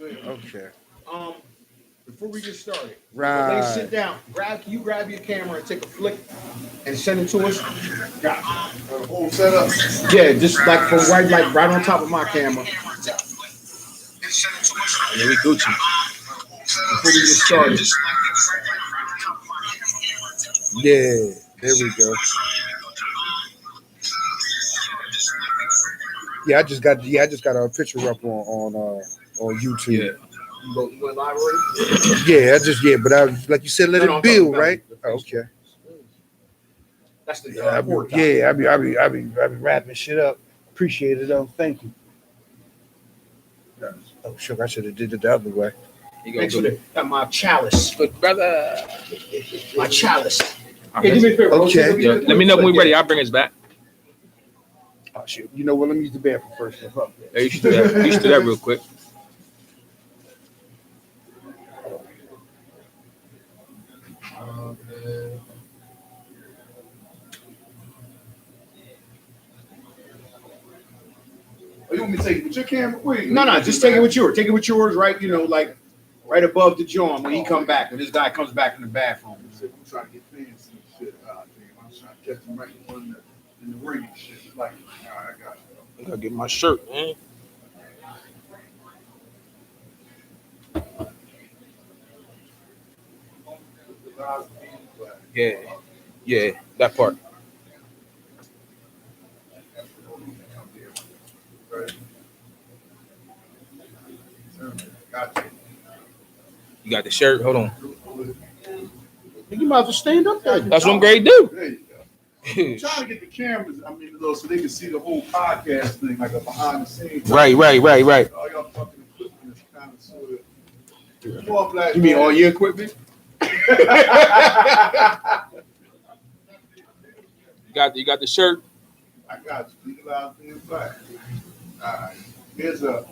Okay. Before we get started, Right. let's sit down. Grab your camera and take a flick and send it to us. Got it. Whole setup. Yeah, just like from right on top of my camera. Yeah, we Gucci. Before we get started. Yeah, there we go. Yeah, I just got a picture up on YouTube. You went live already? But I like you said, let it build, right? Okay. That's the I be wrapping shit up. Appreciate it though. Thank you. Oh, sugar, I should have did it the other way. You go, Thanks for that. My chalice. good brother. My chalice. Okay. Hey, do me a favor. Okay. Yeah, let me know when we're ready. I'll bring us back. Oh shit. You know what? Let me use the bathroom first. Yeah, you should do that. You should do that real quick. You want me to take it with your camera? Wait. No, just take it with yours. Take it with yours, right? Like right above the joint when he come back. When this guy comes back from the bathroom. I'm trying to get fancy and shit. I'm trying to catch him right in the ring and shit. Like, all right, I got you. I gotta get my shirt, man. Yeah, that part. Gotcha. You got the shirt. Hold on. You might as well stand up there. That's what I'm great do. There you go. I'm trying to get the cameras, so they can see the whole podcast thing, like a behind the scenes. Right. All y'all fucking equipment is kind of sort of. Come on, Black. You mean all your equipment? You got the shirt. I got you. Legalize being black. All right. Here's a.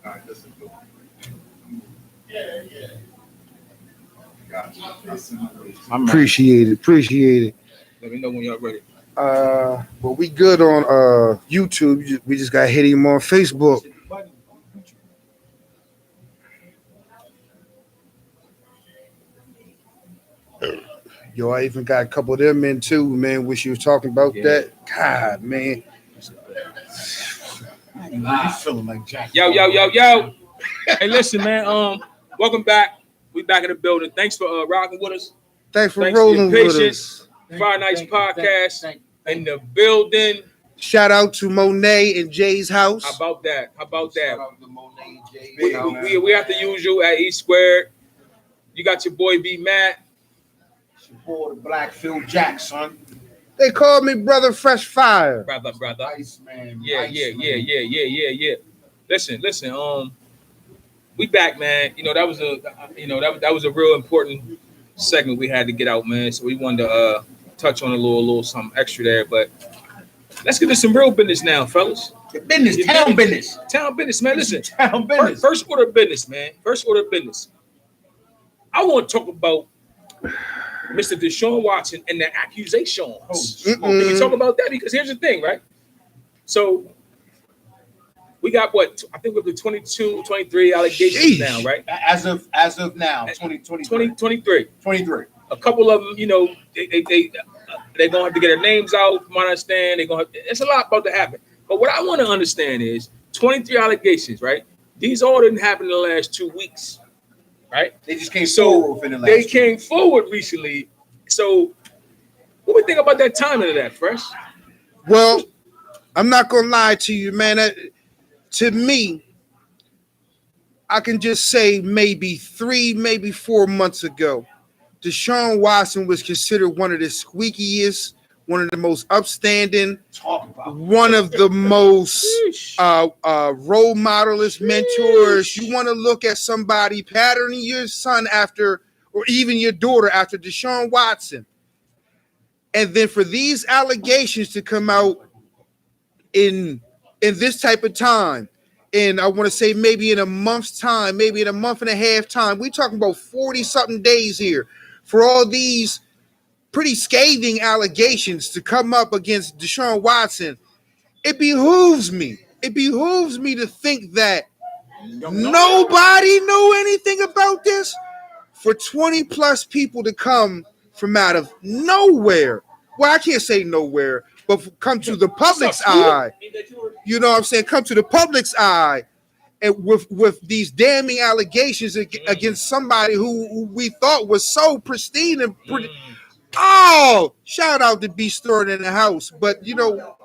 All right, this is good. Yeah. Got you. I'll send it to you. Appreciate it. Let me know when y'all ready. But we good on YouTube. We just got hit him on Facebook. Yo, I even got a couple of them in too, man. Wish you was talking about that. God, man. You feeling like Jack? Yo. Hey, listen, man. Welcome back. We back in the building. Thanks for rocking with us. Thanks for Thanks rolling for your with patience. us. Fire Nights Podcast in the building. Shout out to Monet and Jay's house. How about that? Shout out to Monet J. We have the usual at E Squared. You got your boy B Matt. It's your boy, the Black Phil Jackson. They called me Brother Fresh Fire. Brother. Iceman. Yeah. Listen. We back, man. That was a real important segment we had to get out, man. So we wanted to touch on a little something extra there, but let's get to some real business now, fellas. Town business. Town business, man. Listen. Town business. First order of business, man. I want to talk about Mr. Deshaun Watson and the accusations. Can we talk about that? Because here's the thing, right? So we got I think we're 22, 23 allegations now, right? As of now, 2023. 23. A couple of them, they're gonna have to get their names out. From what I understand, it's a lot about to happen. But what I want to understand is 23 allegations, right? These all didn't happen in the last 2 weeks, right? They just came forward within the last. They came forward recently. So, what we think about that timing of that, Fresh? Well, I'm not gonna lie to you, man. To me, I can just say maybe 3, maybe 4 months ago, Deshaun Watson was considered one of the squeakiest, one of the most upstanding, one of the most role modelist mentors. You want to look at somebody patterning your son after, or even your daughter after Deshaun Watson. And then for these allegations to come out in this type of time, and I want to say maybe in a month's time, maybe in a month and a half time, we're talking about 40-something days here for all these pretty scathing allegations to come up against Deshaun Watson. It behooves me to think that Nobody knew anything about this. For 20 plus people to come from out of nowhere. Well, I can't say nowhere, but come to the public's eye. You know what I'm saying? Come to the public's eye, and with these damning allegations against somebody who we thought was so pristine and pretty. Oh, shout out to B Story in the house, but you know,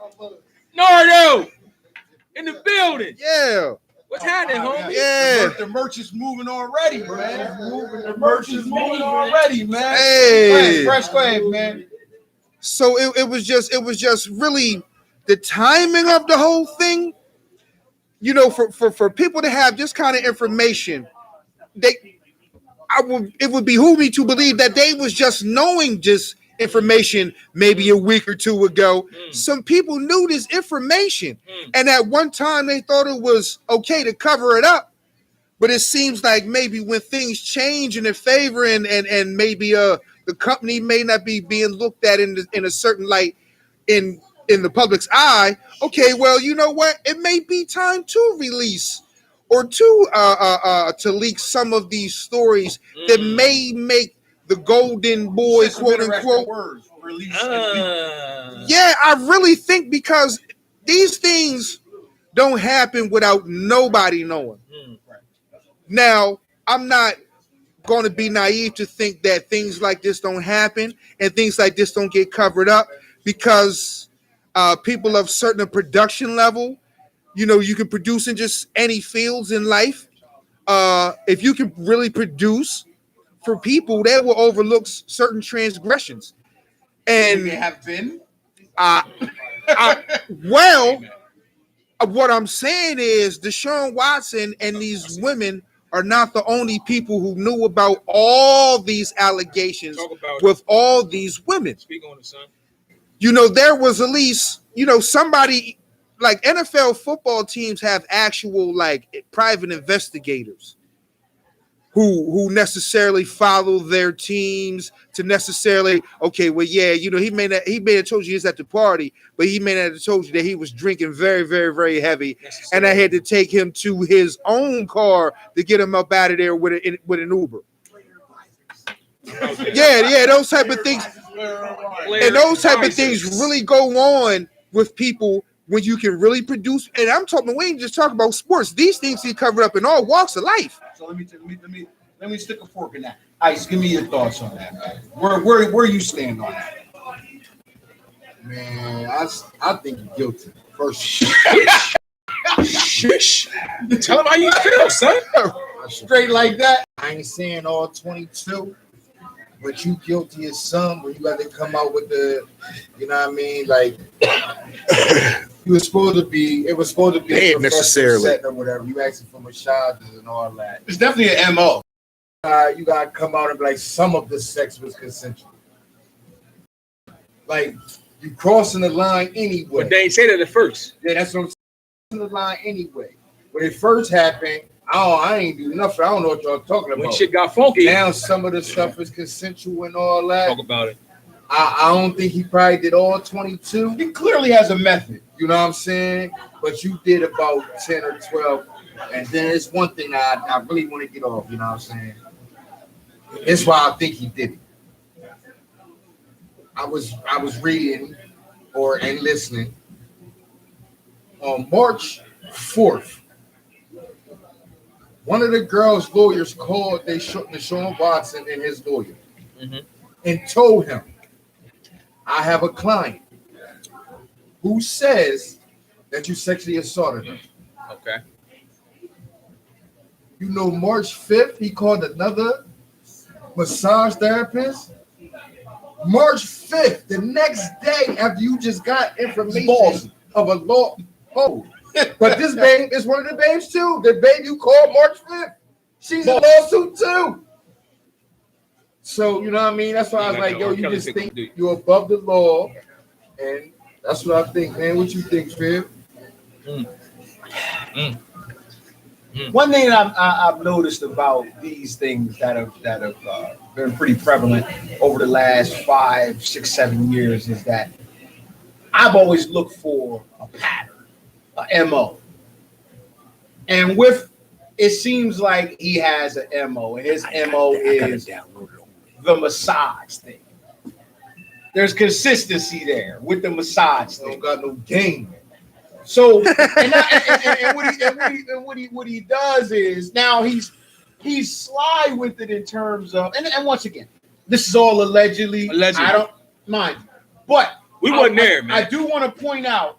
Nardo in the building. yeah. What's happening, homie? Yeah. The merch is moving already, man. The merch is moving already, man. Hey. Fresh wave, man. So it was just really the timing of the whole thing. You know, for people to have this kind of information, it would behoove me to believe that they was just knowing this information maybe a week or two ago. Some people knew this information, and at one time they thought it was okay to cover it up. But it seems like maybe when things change in their favor, and maybe the company may not be being looked at in a certain light in the public's eye. Okay, well, you know what? It may be time to release or to leak some of these stories that may make the Golden Boy, quote unquote. Yeah, I really think because these things don't happen without nobody knowing. Now, I'm not going to be naive to think that things like this don't happen and things like this don't get covered up because people of certain production level, you know, you can produce in just any fields in life. If you can really produce for people, they will overlook certain transgressions. And they have been. Well, what I'm saying is Deshaun Watson and these women are not the only people who knew about all these allegations with all these women. Speak on it, son. You know, there was at least, you know, somebody like NFL football teams have actual like private investigators who necessarily follow their teams to necessarily, okay, well, yeah, you know, he may have told you he's at the party, but he may not have told you that he was drinking very, very, very heavy, and I had to take him to his own car to get him up out of there with an Uber. Yeah, those type of things, and those type of things really go on with people when you can really produce. And I'm talking, we ain't just talking about sports. These things get covered up in all walks of life. So let me stick a fork in that. Ice, give me your thoughts on that, man. Where you stand on that? Man, I think you're guilty. First, Shush. Tell him how you feel, son. straight like that. I ain't saying all 22, but you guilty as some. When you got to come out with the, you know what I mean? Like, it was supposed to be Damn, necessarily setting or whatever. You asking for massages and all that. It's definitely an MO. You gotta come out and be like, some of the sex was consensual. Like, you crossing the line anyway. But they ain't say that at first. Yeah, that's what I'm saying. Crossing the line anyway. When it first happened, I ain't do nothing. I don't know what y'all talking about. When shit got funky. Now some of the stuff is consensual and all that. Talk about it. I don't think he probably did all 22. He clearly has a method. You know what I'm saying? But you did about 10 or 12. And then it's one thing I really want to get off. You know what I'm saying? That's why I think he did it. I was reading and listening on March 4th. One of the girls' lawyers called Deshaun Watson and his lawyer and told him, I have a client who says that you sexually assaulted her. Okay. You know, March 5th, he called another massage therapist. March 5th, the next day after you just got information of a law. Oh, but this babe is one of the babes too. The babe you called March 5th. She's in a lawsuit too. So, you know what I mean? That's why I was like, yo, you just think you're above the law. And that's what I think, man. What you think, Phil? One thing I've noticed about these things that have been pretty prevalent over the last 5, 6, 7 years is that I've always looked for a pattern, a MO. And with it seems like he has an MO, and his MO is the massage thing. There's consistency there with the massage Don't thing. got no game. So, what he does is now he's sly with it in terms of, and once again, this is all allegedly. Allegedly. I don't mind, but We wasn't there, man. I do want to point out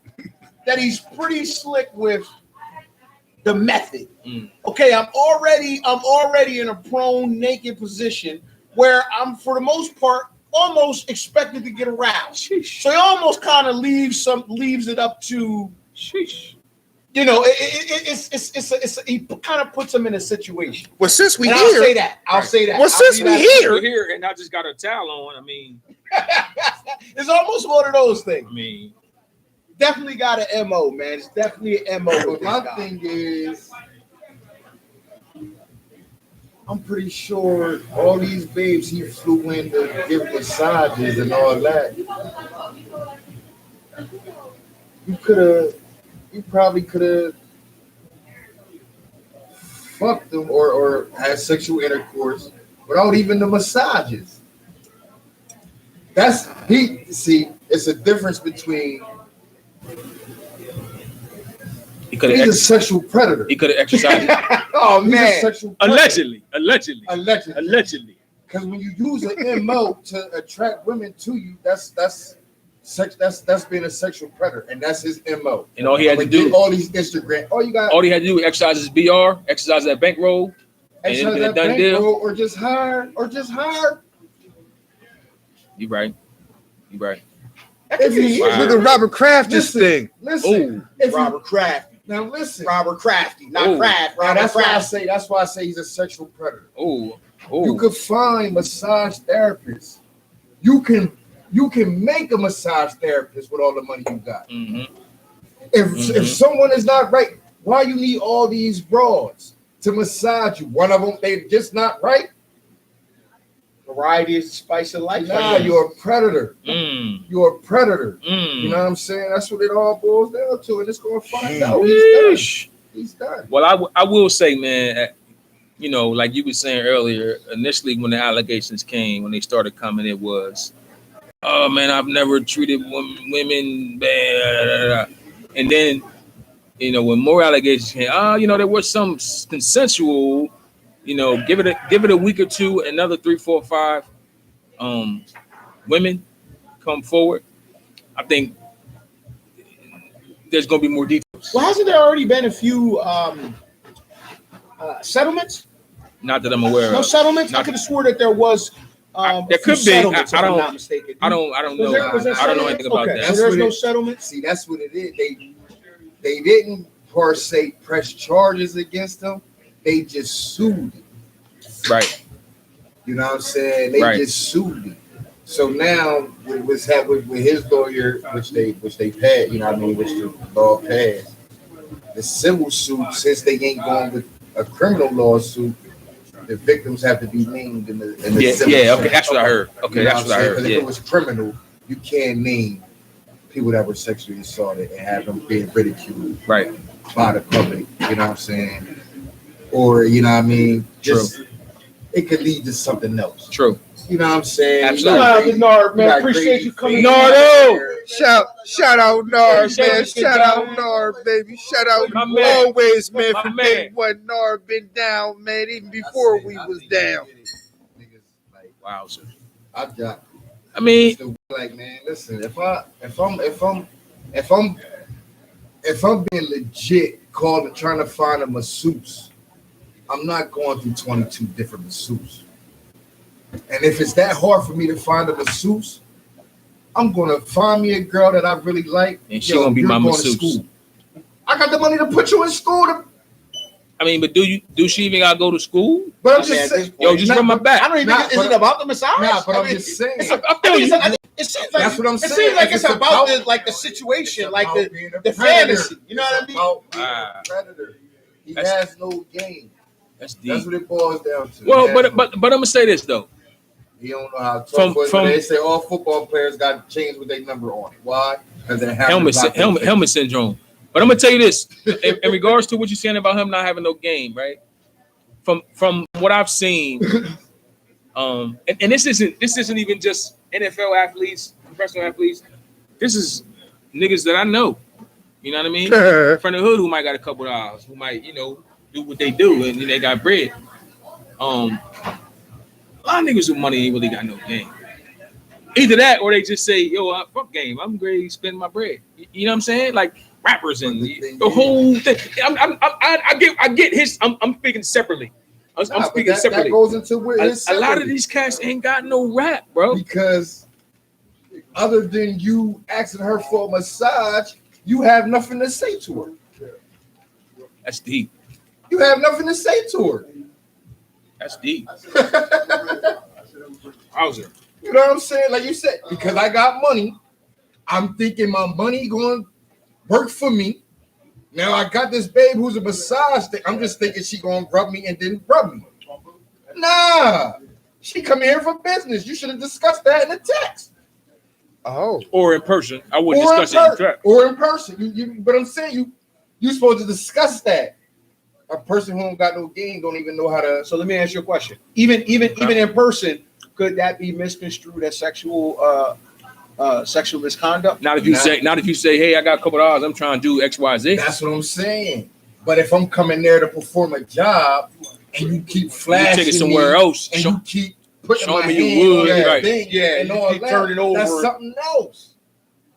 that he's pretty slick with the method. Okay, I'm already in a prone naked position where I'm, for the most part, almost expected to get aroused. So he almost kind of leaves it up to, you know, he kind of puts him in a situation. Well, since we And here, I'll say that. Well, since we here, We're here, and I just got a towel on. I mean, it's almost one of those things. I mean, Definitely got an MO, man. It's definitely an MO. But with my this guy. thing is, I'm pretty sure all these babes he flew in to give massages and all that. You probably could have fucked them or had sexual intercourse without even the massages. It's a difference between he could he's a have sexual predator. he could have exercised Oh He's a man. sexual predator. allegedly. Because when you use an MO to attract women to you, that's being a sexual predator, and that's his MO. And all he had to But get do, all these Instagram, all he had to do was exercise his BR, exercise that bankroll, and it'd been a done deal. or just hire. You right. If he Wow. look at Robert Kraft this thing. listen, if you- Robert Crafty. now listen. Robert Crafty, not Oh. Kraft. Now, Robert that's Crafty. why I say he's a sexual predator. Oh, You could find massage therapists. You can make a massage therapist with all the money you got. If someone is not right, why you need all these broads to massage you? One of them, they just not right. Variety is the spice of life. Nah, you're a predator. You're a predator. You know what I'm saying? That's what it all boils down to, and it's gonna find out. He's done. Well, I will say, man, you know, like you were saying earlier, initially when the allegations came, when they started coming, it was, oh man, I've never treated women bad. And then, you know, when more allegations came, you know, there was some consensual, you know, give it a week or two, another 3, 4, 5 women come forward. I think there's gonna be more details. Well, hasn't there already been a few settlements? Not that I'm aware No of. settlements. I Not- could have swore that there was. There a few could be. settlements, I if I'm don't- not mistaken. I don't know. Was there I don't know anything about okay. that. So there's what no it- settlement. See, that's what it is. They didn't per se press charges against them. They just sued him. Right. You know what I'm saying? They Right. just sued him. So now with what's happened with his lawyer, which they passed, you know what I mean, which the law passed. The civil suit, since they ain't going with a criminal lawsuit, the victims have to be named in the Yeah. civil Yeah. suit. Okay. That's what I heard. Okay. You know That's what I I'm saying? heard. 'Cause if Yeah. it was criminal, you can't name people that were sexually assaulted and have them being ridiculed Right. by the public. You know what I'm saying? Or you know what I mean? Just it could lead to something else. True. You know what I'm saying? Absolutely. Nard, man. got Appreciate crazy you coming. feet. Nardo! Shout out Nard, Appreciate man. it, Shout out Nard, baby. Shout out My man. always, man. My From man. day one, Nard been down, man. Even before we was down. Niggas, like, Wow. So, I got I mean, like, man, listen, if I'm being legit called and trying to find a masseuse, I'm not going through 22 different masseuses. And if it's that hard for me to find a masseuse, I'm gonna find me a girl that I really like. And she gonna be you're my going to masseuse. school. I got the money to put you in school, I mean, but do she even gotta go to school? but I'm Okay, just at saying. this point- Yo, just run my back. I don't even Nah, think is but- it about the massage? Nah, but I I'm mean, just saying. It's it seems like That's what I'm it saying. seems like If it's it's about about- the like the situation, like About being a the predator. fantasy. You know what I mean? About being Ah. a predator. He That's- has no game. That's deep. That's what it boils down to. Well, He but has no- I'm gonna say this though. he don't know how to From- talk. from- But they say all football players got chains with their number on it. Why? Because they have Helmet syndrome. But I'm gonna tell you this in regards to what you're saying about him not having no game, right? from what I've seen, and this isn't even just NFL athletes, professional athletes. This is niggas that I know. You know what I mean? From the hood who might got a couple dollars, who might, do what they do and they got bread. A lot of niggas with money ain't really got no game. Either that or they just say, yo, fuck game. I'm ready to spend my bread. You know what I'm saying? Like rappers and the whole thing. I get his. I'm speaking separately. I'm speaking separately. That goes into where a lot of these cats ain't got no rap, bro. Because other than you asking her for a massage, you have nothing to say to her. That's deep. You have nothing to say to her. That's deep. Howser. You know what I'm saying? Like you said, because I got money, I'm thinking my money going to work for me. Now I got this babe who's a massage thing. I'm just thinking she going to rub me and then rub me. Nah. She come here for business. You should have discussed that in the text. Oh. Or in person. I wouldn't discuss it in text. Or in person. But I'm saying you supposed to discuss that. A person who don't got no game don't even know how to. So let me ask you a question. Even in person, could that be misconstrued as sexual misconduct? Not if you say, hey, I got a couple dollars, I'm trying to do X, Y, Z. That's what I'm saying. But if I'm coming there to perform a job and you keep flashing, you take it somewhere else, and you keep putting my me hand you would, on that right. thing, and all keep that, turning over. That's something else.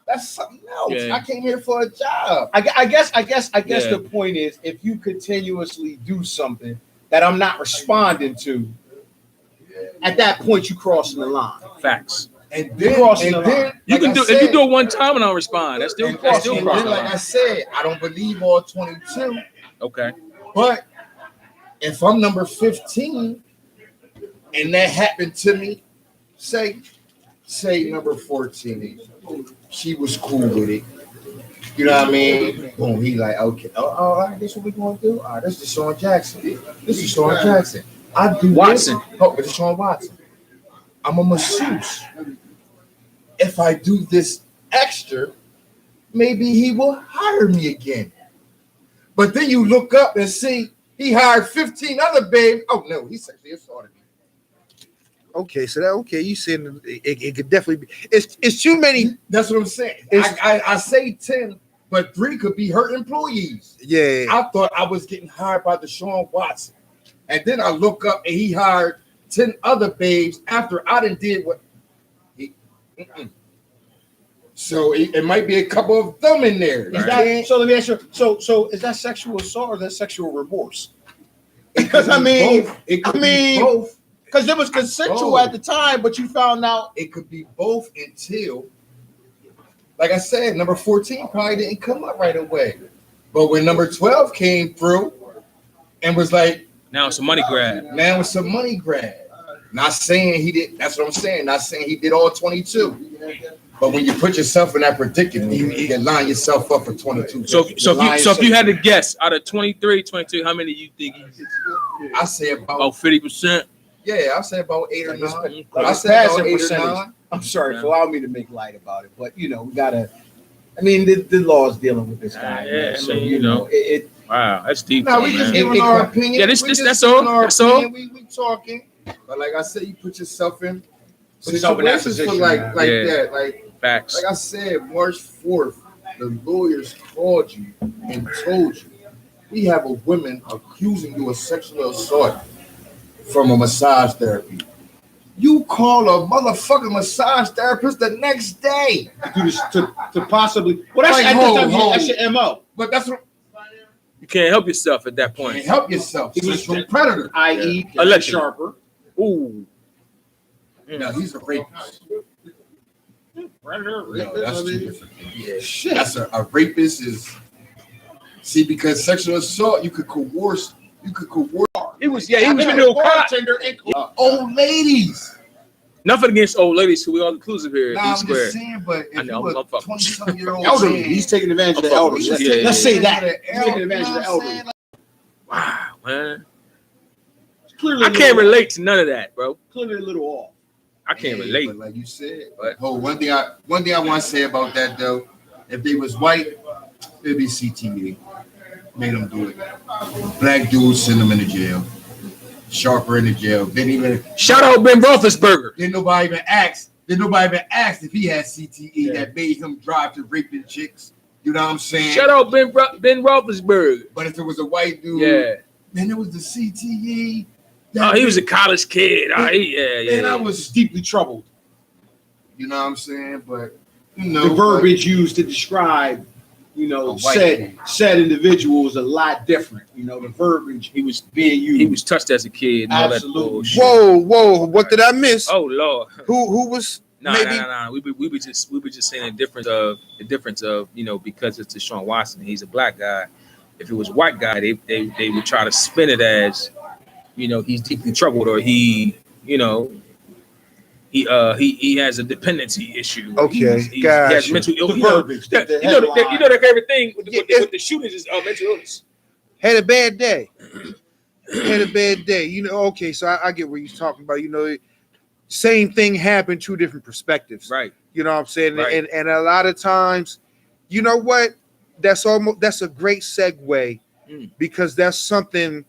That's something else. Yeah. I came here for a job. I guess Yeah. the point is, if you continuously do something that I'm not responding to, at that point you crossing the line. Facts. And then You can do if you do it one time and I'll respond. That's still and crossing then, the like line. I said, I don't believe all 22. Okay. But if I'm number 15 and that happened to me, say number 14, she was cool with it. You know what I mean? Boom, he like, okay, all right, this is what we're gonna do. All right, this is Deshaun Jackson. This is Deshaun Jackson. I do Watson. This. Oh, it's Deshaun Watson. I'm a masseuse. If I do this extra, maybe he will hire me again. But then you look up and see he hired 15 other babes. Oh no, he sexually assaulted me. Okay, so you said it could definitely be. It's too many. That's what I'm saying. I say 10, but 3 could be her employees. Yeah. I thought I was getting hired by Deshaun Watson. And then I look up and he hired 10 other babes after I did what he. So it might be a couple of them in there. So let me ask you. So is that sexual assault or is that sexual remorse? Because I mean, both. Because it was consensual at the time, but you found out it could be both until, like I said, number 14 probably didn't come up right away. But when number 12 came through and was like, now it's a money grab. Now it's a money grab. Not saying he did. That's what I'm saying. Not saying he did all 22. But when you put yourself in that predicament, you line yourself up for 22. So if you had to guess out of 23, 22, how many you think? I say about 50%. Yeah, I say about 8 or 9. I say about about 8 or percentage. 9. I'm sorry for allowing me to make light about it, but we gotta. I mean, the law is dealing with this guy. Yeah, so I mean, it. Wow, that's deep. No, we just man. giving our opinion. Yeah, that's all. That's all. We talking. But like I said, you put yourself in Put yourself in that situations position, for man. that. Like Facts. I said, March 4th, the lawyers called you and told you we have a woman accusing you of sexual assault from a massage therapy. You call a motherfucking massage therapist the next day To do this to possibly. Well, that's Like, at hold, this time, hold. that's your MO, But that's what You can't help yourself at that you point. help yourself. He was Sexual predator. i.e., Allegedly. sharper. Ooh. No, he's a rapist. Predator, No, that's I two mean, different things. Shit. That's a rapist is. See, because sexual assault, you could coerce. He was video cop. Old ladies. Nothing against old ladies, who we all inclusive here. Nah, Nah, I'm square. just saying, but I if know, you I'm a fucking- 20-some-year-old elderly. man, He's taking advantage of the I'm elderly. fucking- Let's, yeah, let's yeah, say that. yeah. He's taking advantage of the elderly. Wow, man. Clearly, I can't relate to none of that, bro. Clearly, a little off. I can't Yeah, relate. But like you said, But- one thing I want to say about that though, if they was white, it'd be CTA. Made them do it. Black dudes send them into jail. Sharper in the jail. Shout out Ben Roethlisberger. Didn't nobody even ask if he had CTE that made him drive to raping chicks. You know what I'm saying? Shout out Ben Roethlisberger. But if it was a white dude, then it was the CTE. Oh, he was a college kid. And I was deeply troubled. You know what I'm saying? But The verbiage used to describe, said individual is a lot different. The verbiage he was being used. He was touched as a kid. And Absolutely. All that bullshit. Whoa! What did I miss? Oh Lord. Who was? No. We were just saying the difference of because it's Deshaun Watson, he's a black guy. If it was a white guy, they would try to spin it as, he's deeply troubled, or he has a dependency issue. Okay, he has mental illness. Their favorite thing with the shootings is mental illness. Had a bad day. Okay, so I get what you're talking about. Same thing happened, two different perspectives. Right. You know what I'm saying? Right. And a lot of times, you know what? That's a great segue because that's something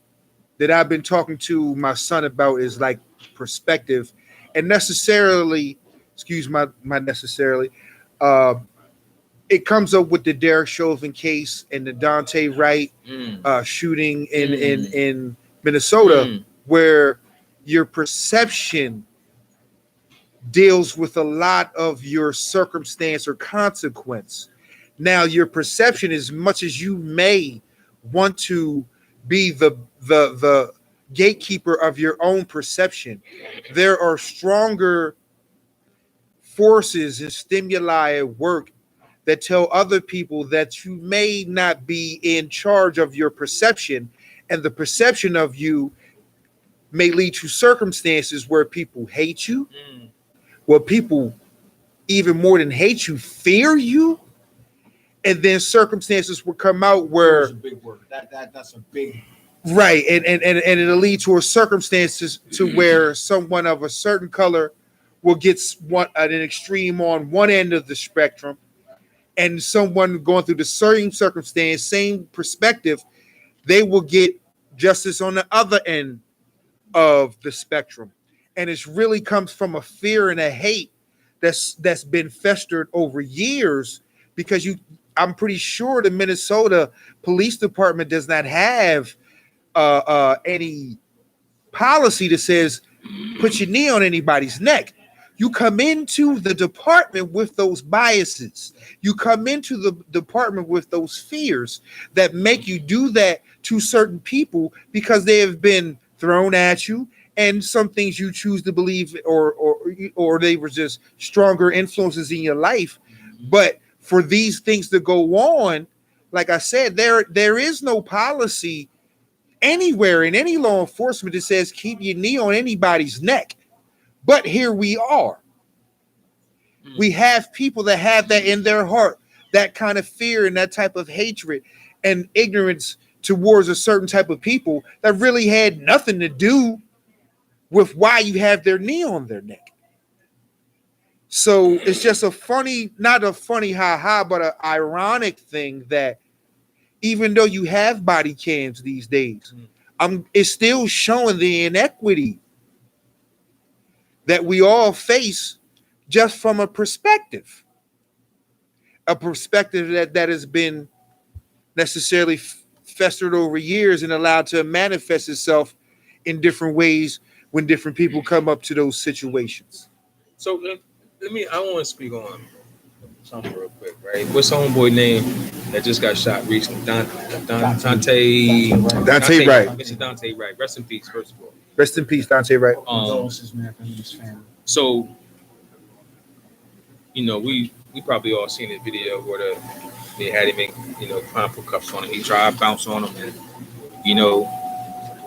that I've been talking to my son about is like perspective. And necessarily, excuse my necessarily, it comes up with the Derek Chauvin case and the Dante Wright shooting in Minnesota, where your perception deals with a lot of your circumstance or consequence. Now, your perception, as much as you may want to be the gatekeeper of your own perception, there are stronger forces and stimuli at work that tell other people that you may not be in charge of your perception, and the perception of you may lead to circumstances where people hate you, where people, even more than hate you, fear you, and then circumstances will come out where that's a big word. That's a big right, and it'll lead to a circumstances to where someone of a certain color will get an extreme on one end of the spectrum, and someone going through the same circumstance, same perspective, they will get justice on the other end of the spectrum. And it really comes from a fear and a hate that's been festered over years, because I'm pretty sure the Minnesota Police Department does not have any policy that says put your knee on anybody's neck. You come into the department with those biases. You come into the department with those fears that make you do that to certain people because they have been thrown at you, and some things you choose to believe or they were just stronger influences in your life. But for these things to go on, like I said, there is no policy anywhere in any law enforcement that says keep your knee on anybody's neck. But here we are. We have people that have that in their heart, that kind of fear and that type of hatred and ignorance towards a certain type of people that really had nothing to do with why you have their knee on their neck. So it's just not a funny ha-ha, but an ironic thing that even though you have body cams these days, it's still showing the inequity that we all face just from a perspective that has been necessarily festered over years and allowed to manifest itself in different ways when different people come up to those situations. So I want to speak on something real quick, right? What's the homeboy name that just got shot recently? Dante Wright. Mr. Dante Wright. Rest in peace, first of all. Rest in peace, Dante Wright. condolences, man, for his family. So, we probably all seen the video where they had him in, pineapple cuffs on him. He tried to bounce on him, and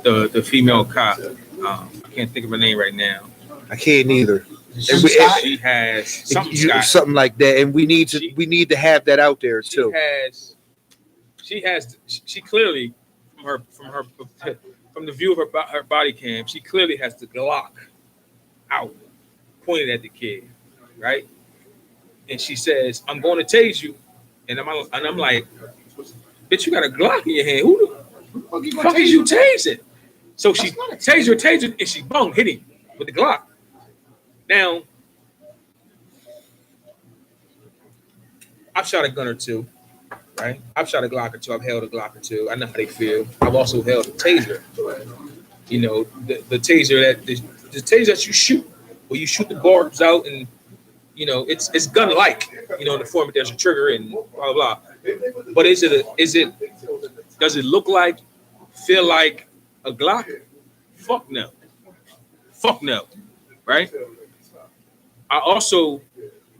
the female cop, I can't think of her name right now. I can't either. She has something like that, and we need to have that out there too. She clearly from the view of her body cam, she clearly has the Glock out, pointed at the kid, right? And she says, "I'm going to tase you," and I'm like, "Bitch, you got a Glock in your hand. Who the fuck is you tasing?" So she taser, and she hit him with the Glock. Now, I've shot a gun or two, right? I've shot a Glock or two. I've held a Glock or two. I know how they feel. I've also held a taser. You know, the taser the taser that you shoot, where you shoot the barbs out, and you know it's gun-like. You know, in the form that there's a trigger and blah blah blah. But does it look like, feel like a Glock? Fuck no. Fuck no. Right? I also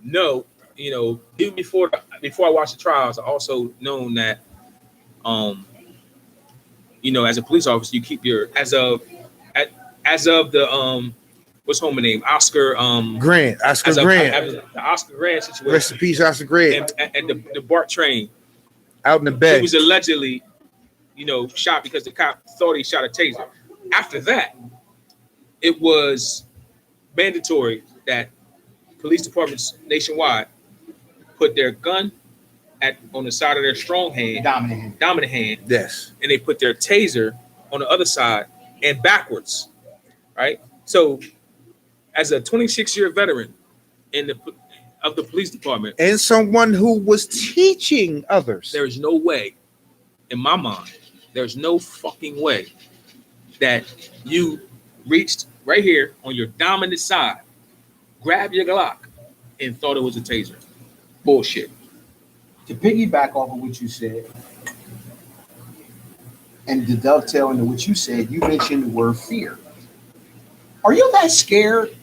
know, you know, even before I watched the trials, I also known that, you know, as a police officer, you keep your as of the what's home name? Oscar Grant. the Oscar Grant situation. Rest in peace, Oscar Grant. And the BART train. Out in the He bed. was allegedly, you know, shot because the cop thought he shot a taser. After that, it was mandatory that police departments nationwide put their gun on the side of their strong hand, dominant hand, Yes. and they put their taser on the other side and backwards, right? So, as a 26-year veteran of the police department, And someone who was teaching others. there is no way, in my mind, there's no fucking way that you reached right here on your dominant side, grabbed your Glock, and thought it was a taser. Bullshit. To piggyback off of what you said, and to dovetail into what you said, you mentioned the word fear. Are you that scared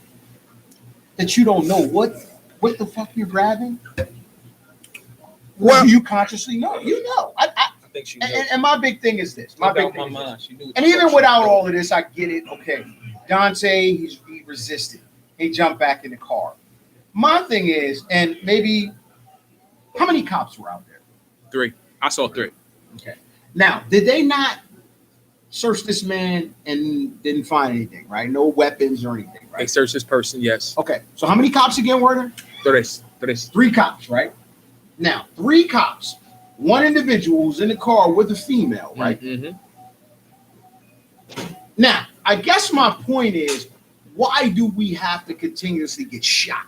that you don't know what the fuck you're grabbing? Well, Do you consciously know? You know. I think she knew. And my big thing is this. My big thing is this. mind. She knew. And even without all of this, I get it. Okay, Dante, he resisted. He jumped back in the car. My thing is, and maybe, how many cops were out there? 3. I saw 3. Okay. Now, did they not search this man and didn't find anything, right? No weapons or anything, They right? searched this person, yes. Okay. So how many cops again were there? 3. 3 cops, right? Now, 3 cops. One individual who's in the car with a female, right? Mm-hmm. Now, I guess my point is, why do we have to continuously get shot?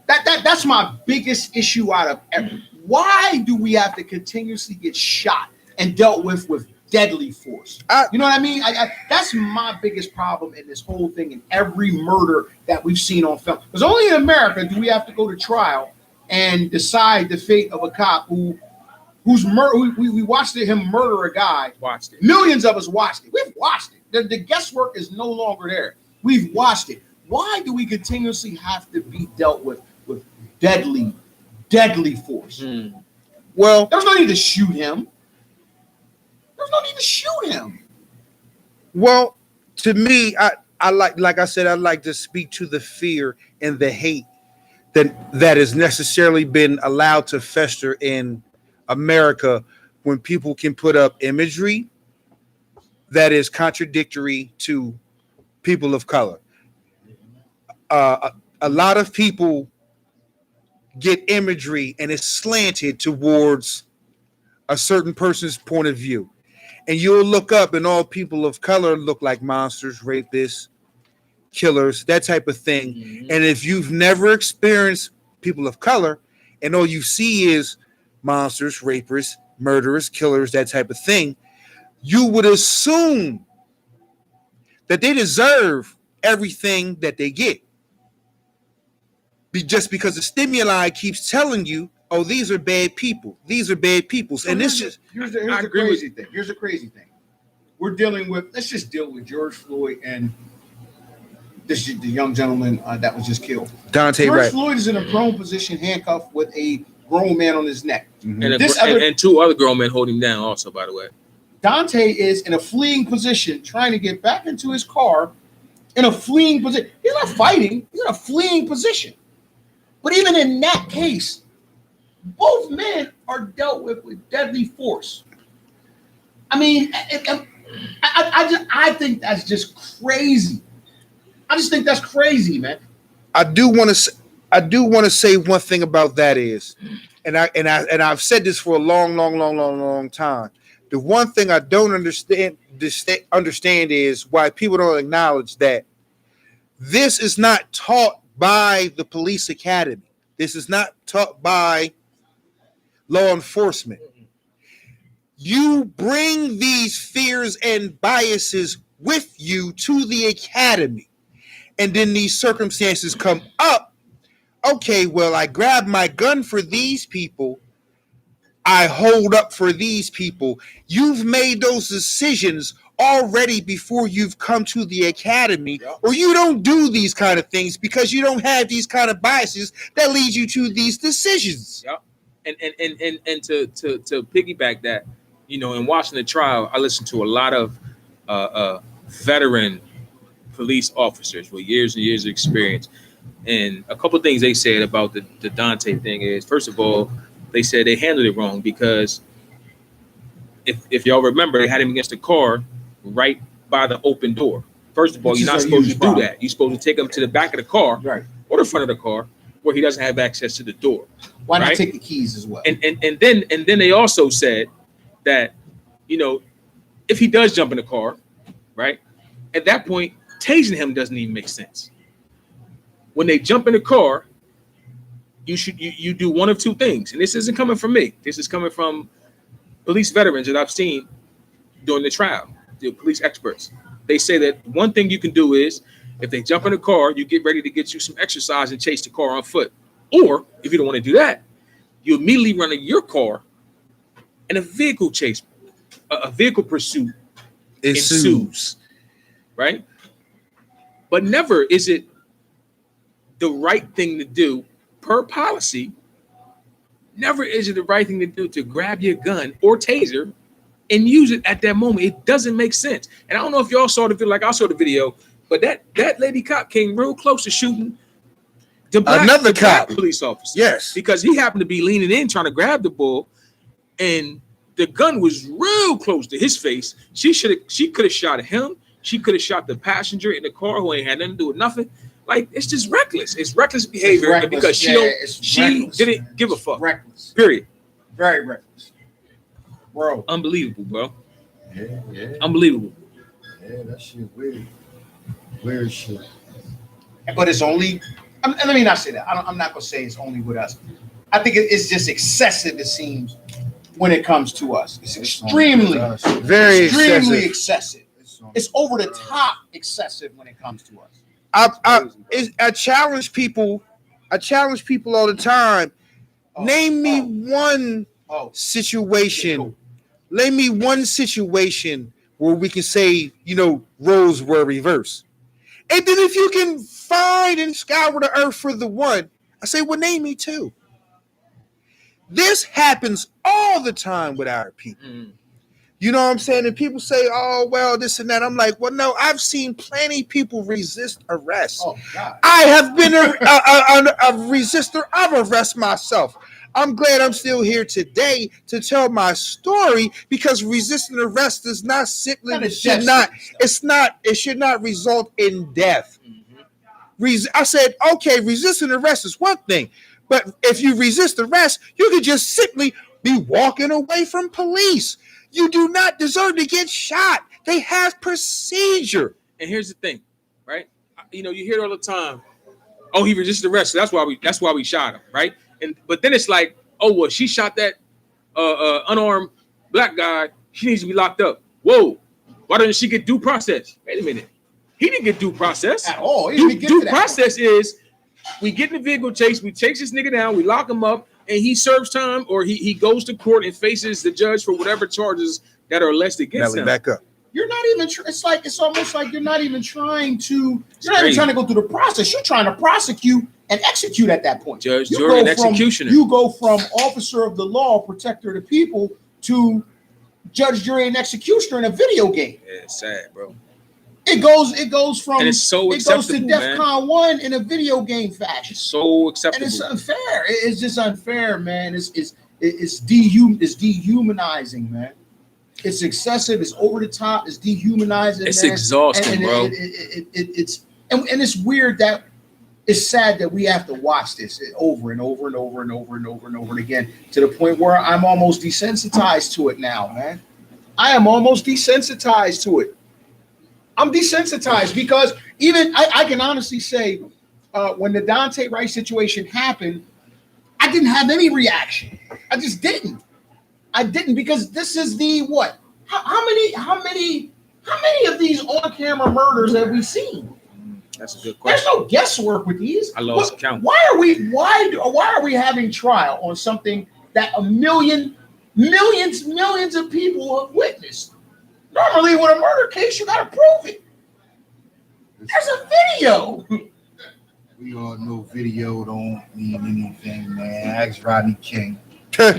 That's my biggest issue out of every. Why do we have to continuously get shot and dealt with deadly force? You know what I mean? That's my biggest problem in this whole thing and every murder that we've seen on film. Because only in America do we have to go to trial and decide the fate of a cop who's we watched him murder a guy. Watched it. Millions of us watched it. We've watched it. The guesswork is no longer there. We've watched it. Why do we continuously have to be dealt with deadly force? Well, There's no need to shoot him. There's no need to shoot him. Well, to me, I like I said, I like to speak to the fear and the hate that has necessarily been allowed to fester in America when people can put up imagery that is contradictory to people of color. A lot of people get imagery and it's slanted towards a certain person's point of view. And you'll look up and all people of color look like monsters, rapists, killers, that type of thing. Mm-hmm. And if you've never experienced people of color and all you see is monsters, rapists, murderers, killers, that type of thing, you would assume that they deserve everything that they get. Just because the stimuli keeps telling you, oh, these are bad people. These are bad people. And this just here's the crazy thing. Here's the crazy thing. We're dealing with, let's just deal with George Floyd and this the young gentleman that was just killed. Dante George Wright. Floyd is in a prone position, handcuffed with a grown man on his neck. Mm-hmm. And 2 other grown men holding him down also, by the way. Dante is in a fleeing position, trying to get back into his car in a fleeing position. He's not fighting. He's in a fleeing position. But even in that case, both men are dealt with deadly force. I mean, I think that's just crazy. I just think that's crazy, man. I do want to say one thing about that is, and I've said this for a long time. The one thing I don't understand is why people don't acknowledge that this is not taught by the police academy. This is not taught by law enforcement. You bring these fears and biases with you to the academy, and then these circumstances come up. Okay, well, I grab my gun for these people. I hold up for these people. You've made those decisions already before you've come to the academy, or you don't do these kind of things because you don't have these kind of biases that lead you to these decisions. Yep. And to piggyback that, you know, in watching the trial, I listened to a lot of veteran police officers with years and years of experience. And a couple of things they said about the Dante thing is, first of all, they said they handled it wrong because if y'all remember, they had him against the car right by the open door. First of all, you're not supposed to do that. You're supposed to take him to the back of the car, Right. or the front of the car, where he doesn't have access to the door. Why not Right? take the keys as well? And then they also said that, you know, if he does jump in the car, right, at that point, tasing him doesn't even make sense. When they jump in the car, you do one of two things, and this isn't coming from me. This is coming from police veterans that I've seen during the trial, the police experts. They say that one thing you can do is, if they jump in the car, you get ready to get you some exercise and chase the car on foot. Or if you don't want to do that, you immediately run in your car and a vehicle chase, a vehicle pursuit ensues, right? But never is it the right thing to do per policy. Never is it the right thing to do to grab your gun or taser and use it at that moment. It doesn't make sense. And I don't know if y'all saw the video, like I saw the video, but that lady cop came real close to shooting the black police officer. Yes. Because he happened to be leaning in trying to grab the bull, and the gun was real close to his face. She could have shot him. She could have shot the passenger in the car who ain't had nothing to do with nothing. Like, it's just reckless. It's reckless behavior because she didn't give a fuck. Reckless. Period. Very reckless. Bro. Unbelievable, bro. Yeah. Unbelievable. Yeah, that shit weird. Weird shit. But it's only, and let me not say that. I'm not going to say it's only with us. I think it's just excessive, it seems, when it comes to us. It's extremely excessive. It's over the top excessive when it comes to us. I challenge people. I challenge people all the time. Name me one situation. Name me one situation where we can say, you know, roles were reversed. And then if you can find and scour the earth for the one, I say, well, name me two. This happens all the time with our people. Mm. You know what I'm saying? And people say, oh, well, this and that. I'm like, well, no, I've seen plenty of people resist arrest. Oh, God. I have been a resistor of arrest myself. I'm glad I'm still here today to tell my story, because resisting arrest does not simply it should not result in death. Mm-hmm. I said, okay, resisting arrest is one thing, but if you resist arrest, you could just simply be walking away from police. You do not deserve to get shot. They have procedure. And here's the thing, right? You know, you hear it all the time. Oh, he resisted arrest. So that's why we shot him, right? But then it's like, oh, well, she shot that unarmed black guy. She needs to be locked up. Whoa, why doesn't she get due process? Wait a minute, he didn't get due process At all. He didn't get Due to that process is we get in the vehicle chase, we chase this nigga down, we lock him up, and he serves time, or he goes to court and faces the judge for whatever charges that are alleged against him. Back up. You're not even. It's almost like you're not even trying to. You're not even trying to go through the process. You're trying to prosecute and execute at that point. Judge, jury, and executioner. You go from officer of the law, protector of the people, to judge, jury, and executioner in a video game. Yeah, it's sad, bro. It goes from. And it's so it goes to acceptable, DEFCON 1 in a video game fashion. It's so acceptable. And it's unfair. It's just unfair, man. It's dehumanizing, man. It's excessive. It's over the top. It's dehumanizing. It's man. exhausting, bro. It's weird that it's sad that we have to watch this over and over and over and over and over and over again, to the point where I'm almost desensitized to it now, man. I am almost desensitized to it. I'm desensitized because even I can honestly say when the Dante Rice situation happened, I didn't have any reaction. I just didn't. I didn't because this is the what? How many of these on-camera murders have we seen? That's a good There's question. no guesswork with these. I lost count. Why are we having trial on something that millions of people have witnessed? Normally, with a murder case, you gotta prove it. There's a video. We all know video don't mean anything, man. Ask Rodney King. This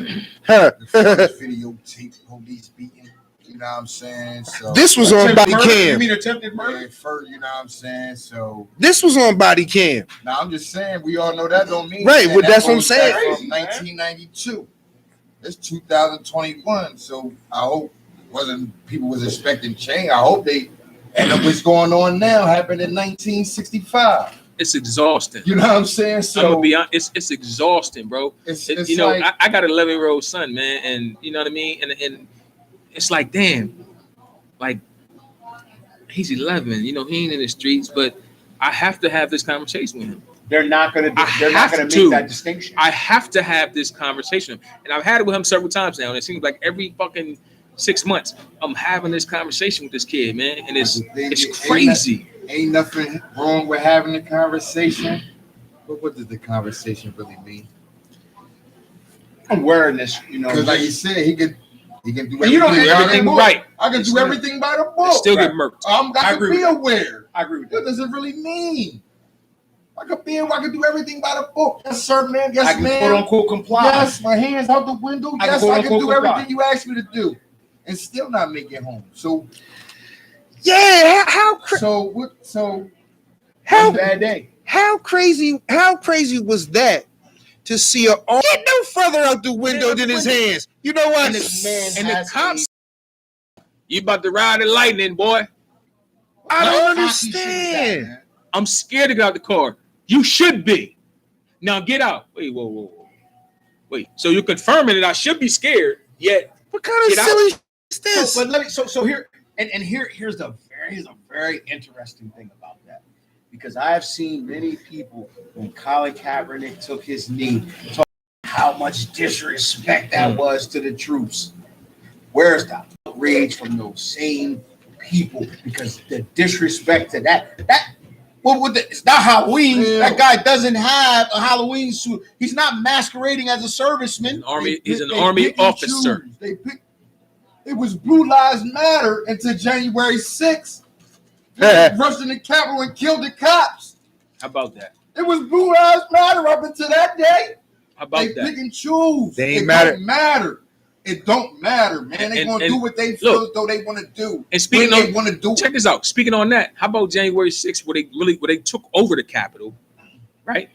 The first videotape police beating. You know what I'm saying? So was on body You cam. mean attempted murder? first, you know what I'm saying? So This was on body cam. now I'm just saying we all know that don't mean Right, that. well, That that's what I'm goes back saying. From 1992. It's 2021. So I hope people was expecting change. I hope they end up what's going on now happened in 1965. It's exhausting. You know what I'm saying? I'm So gonna be honest. It's exhausting, bro. it's You know, like, I got an 11-year-old son, man, and you know what I mean. And it's like, damn, like he's 11. You know, he ain't in the streets, but I have to have this conversation with him. They're not gonna. They're not have gonna to. make that distinction. I have to have this conversation, and I've had it with him several times now. And it seems like every fucking 6 months, I'm having this conversation with this kid, man, and it's crazy. ain't nothing wrong with having a conversation. But what does the conversation really mean? Awareness, you know. Because like you said, he can do And you don't everything have by everything the book. right. I can do everything by the book. Still get murked. I I can agree be with aware. I agree with What that. does it really mean? I can do everything by the book. Yes, sir, man. I Yes, can man. quote unquote comply. Yes, my hands out the window. I can Yes, quote I can unquote do everything comply. you asked me to do, and still not make it home. So, Yeah, how Bad day. how crazy was that to see a arm get no further out the window than his hands? You know what? And this man And the has cops, you about to ride the lightning, boy. I don't What cocky shit is that, understand. man? I'm scared to get out the car. You should be. Now get out. Wait, whoa. Wait. So you're confirming that I should be scared, yet What kind of Get out. silly is this? But let me. So here and here's a very interesting thing about that, because I have seen many people when Colin Kaepernick took his knee talk how much disrespect that was to the troops. Where's the outrage from those same people? Because the disrespect to that it's not Halloween. Yeah. That guy doesn't have a Halloween suit. He's not masquerading as a serviceman. he's an They army pick and officer. choose. It was Blue Lives Matter until January 6th. They rushed in the Capitol and killed the cops. How about that? It was Blue Lives Matter up until that day. How about They that? pick and choose. They ain't It matter. don't matter. It don't matter, man. They And- gonna and do what they feel look, as though they want to do. And speaking When of, they want to do check it. this out. Speaking on that, how about January 6th, where they took over the Capitol, right?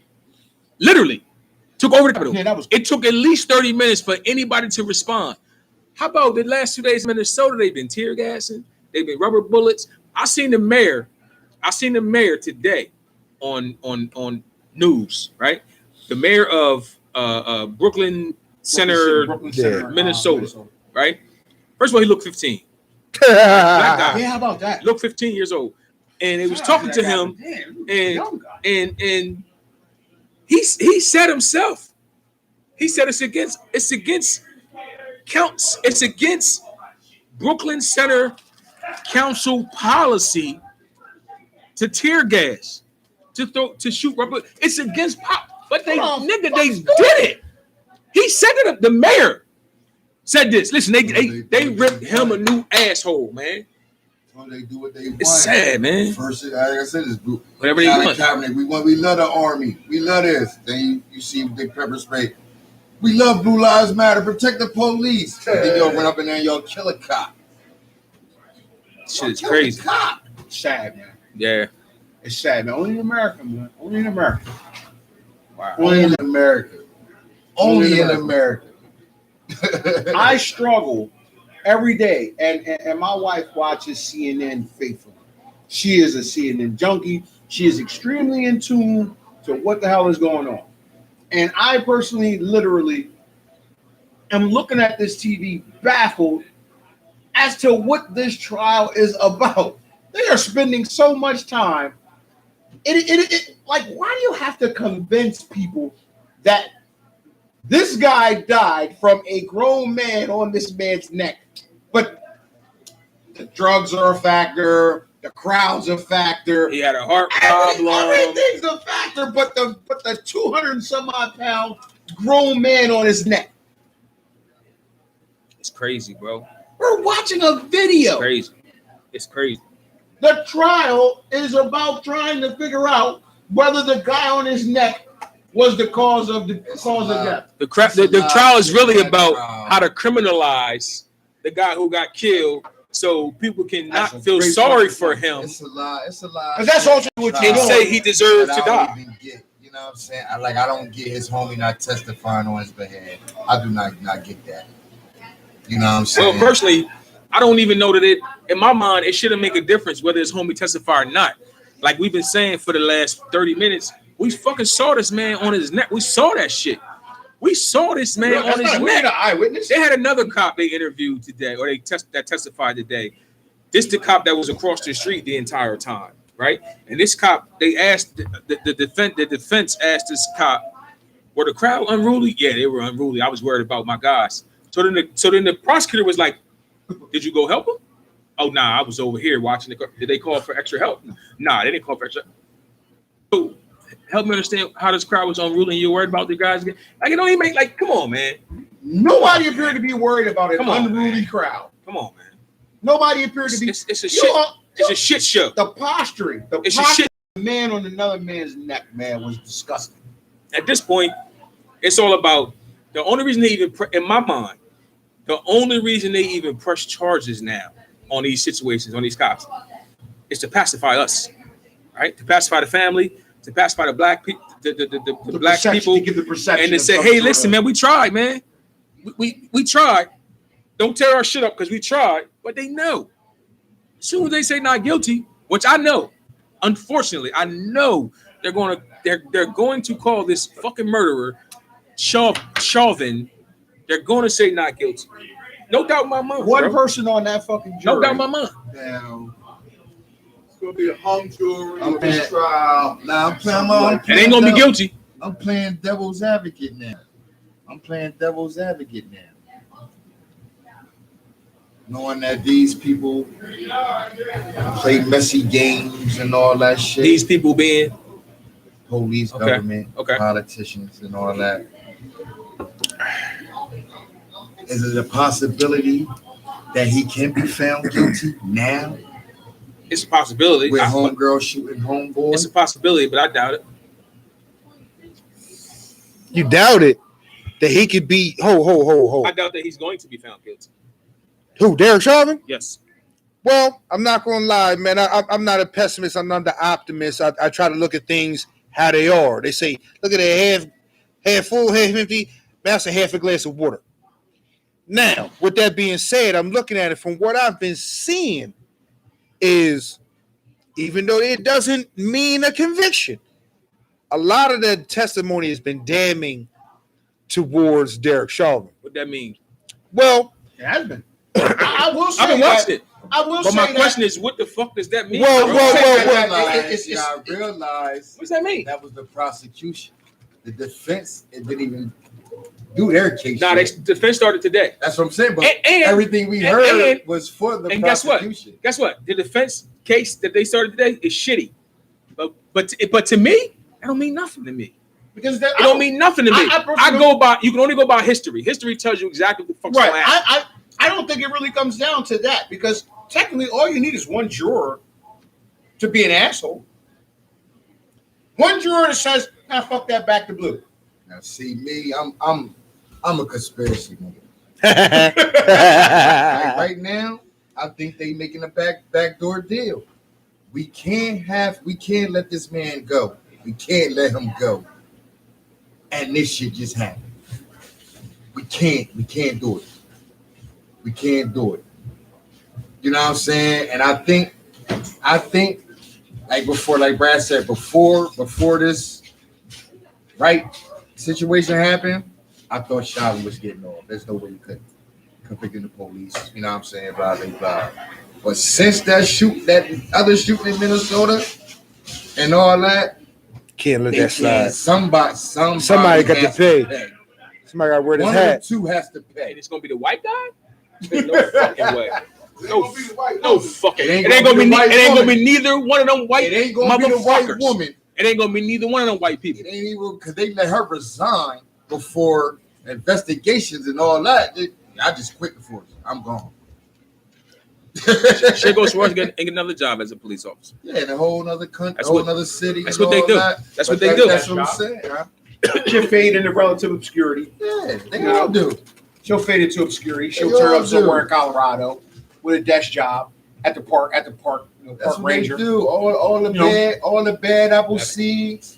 Literally took over the Capitol. Yeah, that was It took at least 30 minutes for anybody to respond. How about the last 2 days in Minnesota? They've been tear gassing. They've been rubber bullets. I seen the mayor today on news, right? The mayor of Brooklyn Center, Minnesota. right? First of all, he looked 15. Black guy. Yeah, how about that? Looked 15 years old. And they was talking to him, and he said himself, he said it's against Brooklyn Center Council policy to tear gas, to shoot rubber. It's against pop, but they did it. He said it. The mayor said this. Listen, they ripped him a new asshole, man. So they do what they want. It's sad, man. First, like I said, it's blue. Whatever they want. Kaepernick, we love the army. We love this. Then you see big pepper spray. We love Blue Lives Matter. Protect the police. Then y'all run up in there and y'all kill a cop. Shit is Kill crazy. a cop. Sad, man. Yeah. It's sad, man. Only in America, man. Only in America. Wow. Only in America. Only in America. I struggle every day, and my wife watches CNN faithfully. She is a CNN junkie. She is extremely in tune to what the hell is going on. And I personally, literally, am looking at this TV baffled as to what this trial is about. They are spending so much time. Like, why do you have to convince people that this guy died from a grown man on this man's neck? But the drugs are a factor, the crowd's a factor. He had a heart problem. Everything's a factor, but the 200 and some odd pound grown man on his neck. It's crazy, bro. We're watching a video. It's crazy. It's crazy. The trial is about trying to figure out whether the guy on his neck was the cause of death. The trial is really about how to criminalize the guy who got killed, so people can not feel sorry for him. It's a lie. It's a lie. Because that's also what you And say he deserved to die. You know what I'm saying? I don't get his homie not testifying on his behalf. I do not get that. You know what I'm saying? Well, personally, I don't even know that in my mind, it shouldn't make a difference whether his homie testify or not. Like we've been saying for the last 30 minutes, we fucking saw this man on his neck. We saw that shit. We saw this man on his neck. An eyewitness. They had another cop they interviewed today, or that testified today. This the cop that was across the street the entire time, right? And this cop, they asked the defense asked this cop, were the crowd unruly? Yeah, they were unruly. I was worried about my guys. So then the prosecutor was like, did you go help him? Oh, nah, I was over here watching the. Did they call for extra help? Nah, they didn't call for extra. So help me understand how this crowd was unruly and you're worried about the guys. Like, it don't even make, like, come on, man. Nobody appeared to be worried about an unruly crowd. Come on, man. Nobody appeared to be. It's a shit. It's a shit show. The posturing. It's a shit. The man on another man's neck, man, was disgusting. At this point, it's all about the only reason they even, in my mind, the only reason they even press charges now on these situations, on these cops, is to pacify us, right? To pacify the family, to pacify the black people, the black people, to give the perception, and to say, hey, listen, man, we tried, man. We tried. Don't tear our shit up because we tried, but they know. As soon as they say not guilty, which I know, unfortunately, I know they're going to call this fucking murderer Chauvin. They're going to say not guilty. No doubt in my mind. One person on that fucking jury. No doubt in my mind. Now, It's gonna be a hung jury I'm on this playing- trial. now I'm playing. It ain't gonna be guilty. I'm playing devil's advocate now. Knowing that these people play messy games and all that shit. These people being police, Okay. government, Okay. politicians, and all that. Is it a possibility that he can be found guilty now it's a possibility. with homegirl shooting homeboy? It's a possibility, but I doubt it. You doubt it that he could be ho. I doubt that he's going to be found guilty. Who, Derek Chauvin? Yes. Well, I'm not going to lie, man. I'm not a pessimist. I'm not the optimist. I try to look at things how they are. They say, look at it, half full, half empty. Man, that's a half a glass of water. Now, with that being said, I'm looking at it from what I've been seeing is, even though it doesn't mean a conviction, a lot of the testimony has been damning towards Derek Chauvin. What that mean? Well, It has been. I will say I've been that. watching it. I will But say my that. question is, what the fuck does that mean? Well, I realized what does that mean? that was the prosecution. The defense, it didn't even do their case. Nah, yet. the defense started today. That's what I'm saying. But And everything we heard was for the and guess what? prosecution. Guess what? The defense case that they started today is shitty. But to me, that don't mean nothing to me. Because It don't mean nothing to me. You can only go by history. History tells you exactly what the fuck's right. going to happen. I don't think it really comes down to that because technically all you need is one juror to be an asshole. One juror that says, "Nah, fuck that, back to blue." Now, see me, I'm a conspiracy nigga. Like right now, I think they making a backdoor deal. We can't let this man go. We can't let him go. And this shit just happened. We can't do it. We can't do it. You know what I'm saying? And I think like Brad said, before this situation happened, I thought Chauvin was getting off. There's no way he could. convicting the police. You know what I'm saying? Blah, blah, blah. But since that other shooting in Minnesota and all that, Can't let they that slide. somebody got to has pay. Somebody got to wear this One of the hat. two has to And pay. it's gonna be the white guy? No fucking way. No, It's gonna be the white no woman. fucking. It ain't It ain't gonna be. the white It ain't gonna woman. be neither one of them white It ain't gonna be the white motherfuckers. woman. It ain't gonna be neither one of them white people. It ain't even because they let her resign before investigations and all that. I just quit the force. I'm gone. She goes to work and get another job as a police officer. Yeah, in a whole other country, That's whole what- other city. That's and what they all do. that. That's But what they do. That's what I'm saying. Huh? She'll fade into relative obscurity. Yeah, they all do. She'll fade into obscurity. She'll They turn all up somewhere do. in Colorado with a desk job at the park, That's park what ranger. they do. All the You know. bad apple seeds.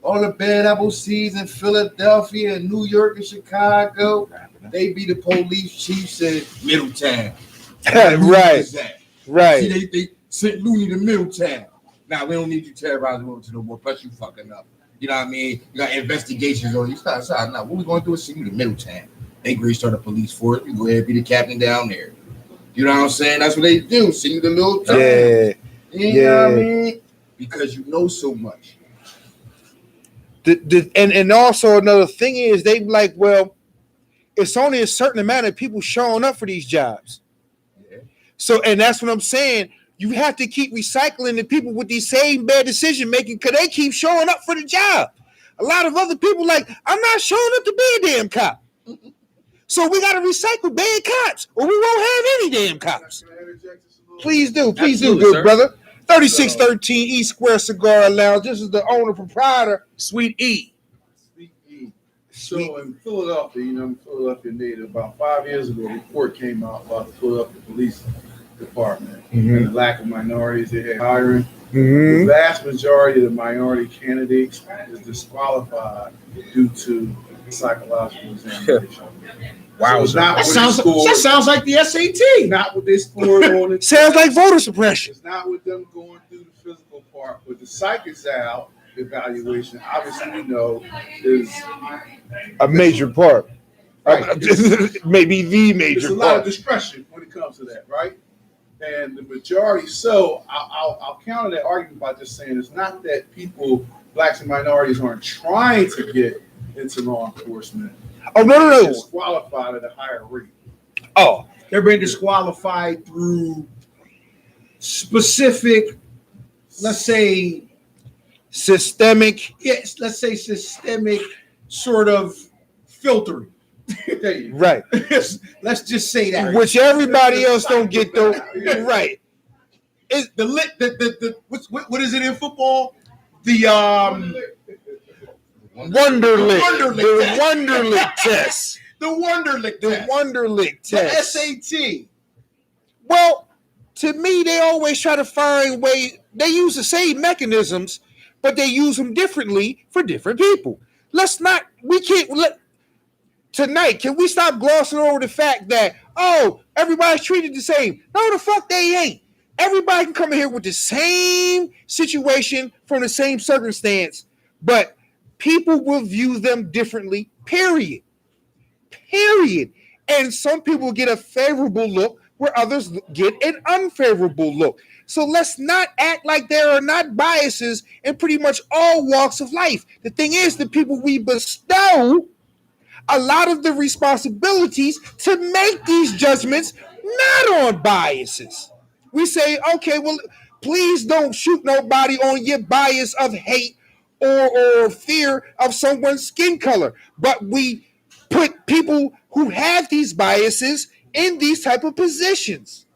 All the bad apple seeds in Philadelphia and New York and Chicago. They be the police chiefs in Middletown. Right, See, right. they sent Looney to Middletown. Now we don't need you terrorizing women to no more. Plus you fucking up. You know what I mean? You got investigations on you. Stop. Now what we gonna do is send you to Middletown. They agree to start a police force. You go ahead and be the captain down there. You know what I'm saying? That's what they do. Send you to Middletown. Yeah. You know what I mean? Because you know so much. And also another thing is they be like, well, it's only a certain amount of people showing up for these jobs. Yeah. So, and that's what I'm saying. You have to keep recycling the people with these same bad decision making because they keep showing up for the job. A lot of other people like, I'm not showing up to be a damn cop. So we got to recycle bad cops or we won't have any damn cops. Can I interject just a little? Please do, Absolutely, good sir. brother. 3613 East Square Cigar Lounge. This is the owner proprietor, Sweet E. Sweet E. So in Philadelphia, I'm a Philadelphia native. About 5 years ago, a report came out about the Philadelphia Police Department and the lack of minorities they had hiring. The vast majority of the minority candidates is disqualified due to psychological examination. Wow, So it's not That what sounds, they scored. that sounds like the SAT. Not what they scored on it. Sounds like voter suppression. It's not with them going through the physical part, but the psych exam evaluation, obviously, we know, is A major part. Right. Maybe the there's major a lot of part. discretion when it comes to that, right? And the majority, so I'll counter that argument by just saying it's not that people, blacks and minorities, aren't trying to get into law enforcement. Oh, no. Disqualified at a higher rate. Oh, They're being disqualified through specific, let's say, systemic. yes, let's say systemic sort of filtering. There you go. Right. Let's just say that. Which everybody else don't get though. Right. What is it in football? The Wonderlic. Wonderlic The test. Wonderlic test. the Wonderlic The test. Wonderlic The test. SAT. Well, to me, they always try to find ways. They use the same mechanisms, but they use them differently for different people. Tonight, can we stop glossing over the fact that, oh, everybody's treated the same? No, the fuck they ain't. Everybody can come in here with the same situation from the same circumstance, but people will view them differently, period. And some people get a favorable look where others get an unfavorable look. So let's not act like there are not biases in pretty much all walks of life. The thing is, the people we bestow a lot of the responsibilities to make these judgments not on biases. We say, okay, well, please don't shoot nobody on your bias of hate or fear of someone's skin color. But we put people who have these biases in these type of positions.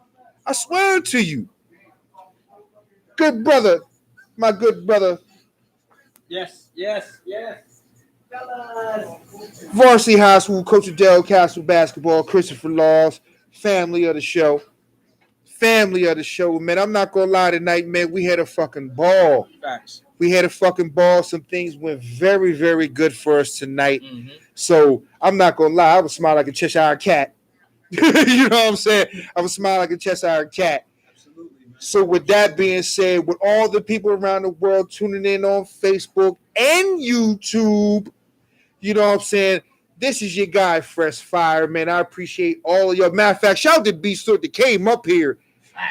I swear to you. Good brother, my good brother, Yes. Varsity High School coach of Del Castle basketball, Christopher Laws, family of the show. Man, I'm not gonna lie tonight, man. We had a fucking ball. Facts. Some things went very, very good for us tonight. Mm-hmm. So I'm not gonna lie, I was smiling like a Cheshire cat. You know what I'm saying? I was smiling like a Cheshire cat. So with that being said, with all the people around the world tuning in on Facebook and YouTube, you know what I'm saying? This is your guy, Fresh Fire, man. I appreciate all of y'all. Matter of fact, shout out to B-Stood that came up here.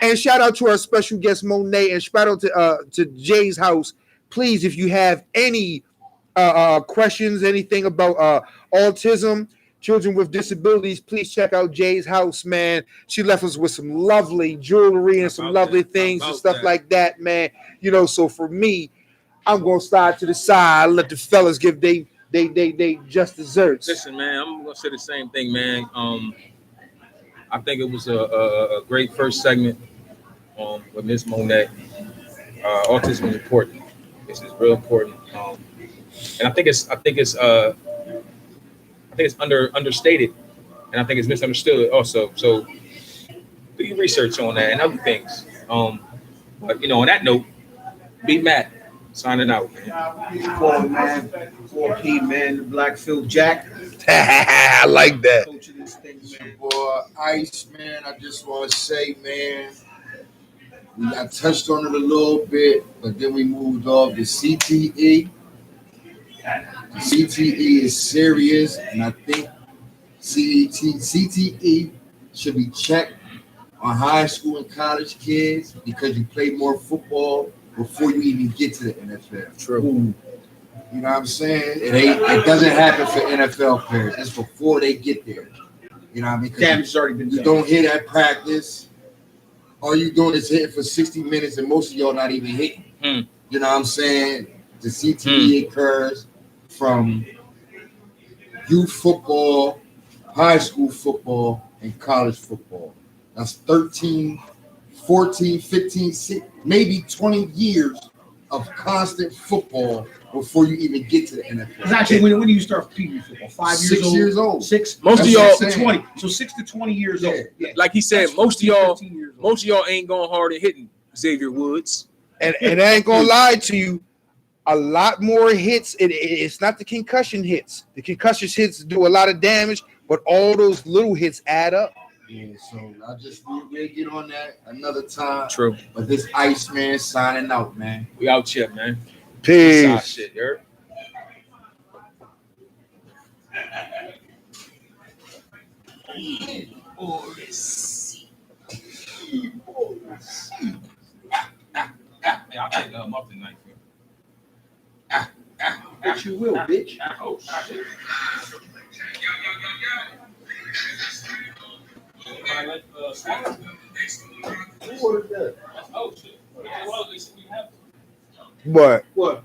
And shout out to our special guest, Monet, and shout out to Jay's house. Please, if you have any questions, anything about autism, children with disabilities, please check out Jay's house, man. She left us with some lovely jewelry and some lovely things and stuff like that, man. You know, so for me, I'm gonna slide to the side, let the fellas give they just desserts. Listen, man, I'm gonna say the same thing, man. I think it was a great first segment with Miss Monet. Autism is important. This is real important, and I think it's understated, and I think it's misunderstood also. So do your research on that and other things. But you know, on that note, be Matt signing out, man. Man, 4P, man, the Black Phil Jack. I like that. Coach of this thing, man. Boy, Ice, man, I just want to say, man, I touched on it a little bit, but then we moved off the CTE. The CTE is serious, and I think CTE should be checked on high school and college kids because you play more football before you even get to the NFL. True. You know what I'm saying? It doesn't happen for NFL players. It's before they get there. You know what I mean? Damage has already been You done. don't hit at practice. All you doing is hitting for 60 minutes, and most of y'all not even hitting. You know what I'm saying? The CTE occurs from youth football, high school football, and college football. That's 13, 14, 15, 16, maybe 20 years of constant football before you even get to the NFL. It's actually when do you start PB football? 5 years 6 old. years old. Six. Most of That's y'all, what I'm saying. 20. So 6 to 20 years old. Yeah. like he said, That's most of y'all 15 years old. Most of y'all ain't going hard at hitting Xavier Woods. And I ain't gonna lie to you, a lot more hits. It's not the concussion hits. The concussion hits do a lot of damage, but all those little hits add up. Yeah, so we'll get on that another time. True. But this Iceman signing out, man. We out here, man. Peace. Side shit, you heard? Yeah, I'll take them up tonight. But you will, bitch. Oh shit. Who ordered that? Oh shit. What? What?